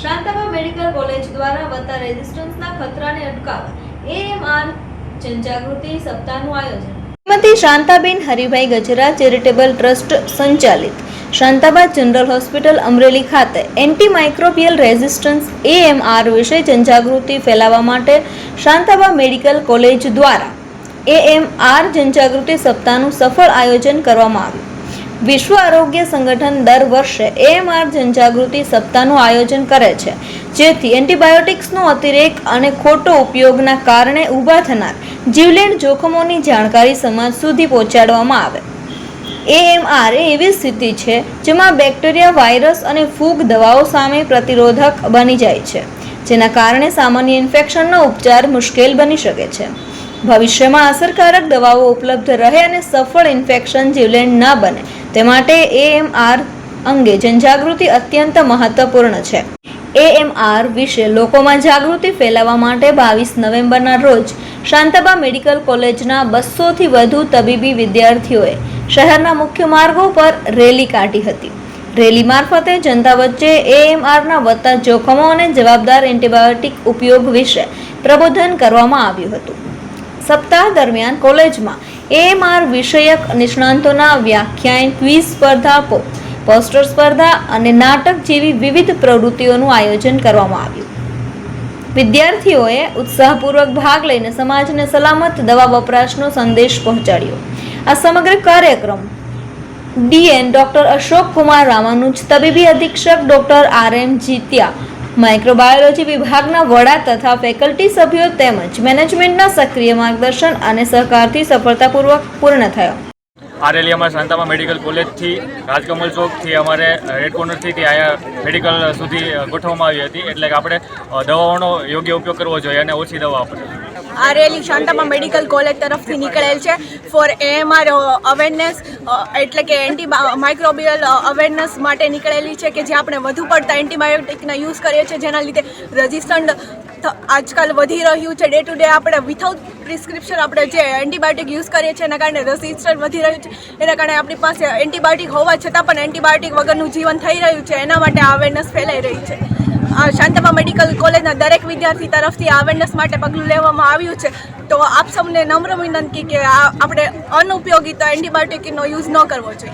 Shantaba medical college દ્વારા વધતા રેઝિસ્ટન્સના ખતરાને અટકાવવા AMR જનજાગૃતિ સપ્તાહનું આયોજન. શ્રીમતી શાંતાબેન હરિભાઈ ગજરા ચેરિટેબલ ટ્રસ્ટ સંચાલિત શાંતાબા જનરલ હોસ્પિટલ અમરેલી ખાતે એન્ટીમાઇક્રોબિયલ રેઝિસ્ટન્સ AMR વિશે જનજાગૃતિ ફેલાવવા માટે શાંતાબા મેડિકલ કોલેજ દ્વારા AMR જનજાગૃતિ સપ્તાહનું સફળ આયોજન કરવામાં આવ્યું. વિશ્વ આરોગ્ય સંગઠન દર વર્ષે AMR જનજાગૃતિ સપ્તાહનું આયોજન કરે છે, જેથી એન્ટીબાયોટિક્સનો અતિરેક અને ખોટો ઉપયોગના કારણે ઊભા થનાર જીવલેણ જોખમોની જાણકારી સમાજ સુધી પહોંચાડવામાં આવે. AMR એ એવી સ્થિતિ છે જેમાં બેક્ટેરિયા, વાયરસ અને ફૂગ દવાઓ સામે પ્રતિરોધક બની જાય છે, જેના કારણે સામાન્ય ઇન્ફેક્શનનો ઉપચાર મુશ્કેલ બની શકે છે. ભવિષ્યમાં અસરકારક દવાઓ ઉપલબ્ધ રહે અને સફળ ઇન્ફેક્શન જીવલેણ ન બને તે માટે AMR અંગે જનજાગૃતિ અત્યંત મહત્વપૂર્ણ છે. AMR વિશે લોકોમાં જાગૃતિ ફેલાવવા માટે 22 નવેમ્બરના રોજ શાંતાબા મેડિકલ કોલેજના 200થી વધુ તબીબી વિદ્યાર્થીઓએ શહેરના મુખ્ય માર્ગો પર રેલી કાઢી હતી. રેલી મારફતે જનતા વચ્ચે AMRના વધતા જોખમો અને જવાબદાર એન્ટીબાયોટિક ઉપયોગ વિશે પ્રબોધન કરવામાં આવ્યું હતું. સપ્તાહ દરમિયાન કોલેજમાં AMR વિષયક નિષ્ણાંતોના વ્યાખ્યાન, ક્વિઝ સ્પર્ધા, પોસ્ટર સ્પર્ધા અને નાટક જેવી વિવિધ પ્રવૃત્તિઓનું આયોજન કરવામાં આવ્યું. વિદ્યાર્થીઓએ ઉત્સાહપૂર્વક ભાગ લઈને સમાજને સલામત દવા વપરાશનો સંદેશ પહોંચાડ્યો. આ સમગ્ર કાર્યક્રમ DN ડોક્ટર અશોક કુમાર રામાનુજ, તબીબી અધિક્ષક ડોક્ટર RM જીત્યા, માઇક્રોબાયોલોજી વિભાગના વડા તથા ફેકલ્ટી સભ્યો તેમજ મેનેજમેન્ટના સક્રિય માર્ગદર્શન અને સહકારથી સફળતાપૂર્વક પૂર્ણ થયો. આ રેલી અમારે શાંતાબા મેડિકલ કોલેજથી રાજકમલ ચોકથી અમારે રેડ કોર્નરથી અહીંયા મેડિકલ સુધી ગોઠવવામાં આવી હતી. એટલે કે આપણે દવાઓનો યોગ્ય ઉપયોગ કરવો જોઈએ અને ઓછી દવા આપણે. આ રેલી શાંતાબા મેડિકલ કોલેજ તરફથી નીકળેલ છે ફોર AMR અવેરનેસ, એટલે કે માઇક્રોબિયલ અવેરનેસ માટે નીકળેલી છે, કે જે આપણે વધુ પડતા એન્ટીબાયોટિકના યુઝ કરીએ છીએ, જેના લીધે રેઝિસ્ટન્ટ આજકાલ વધી રહ્યું છે. ડે ટુ ડે આપણે વિથઆઉટ પ્રિસ્ક્રિપ્શન આપણે જે એન્ટીબાયોટિક યુઝ કરીએ છીએ એના કારણે રેઝિસ્ટન્ટ વધી રહ્યું છે. એના કારણે આપણી પાસે એન્ટીબાયોટિક હોવા છતાં પણ એન્ટીબાયોટિક વગરનું જીવન થઈ રહ્યું છે. એના માટે અવેરનેસ ફેલાઈ રહી છે. શાંતાબા મેડિકલ કોલેજના દરેક વિદ્યાર્થી તરફથી અવેરનેસ માટે પગલું લેવામાં આવ્યું છે. તો આપ સૌને નમ્ર વિનંતી કે આપણે અનઉપયોગી તો એન્ટીબાયોટિકનો યુઝ ન કરવો જોઈએ.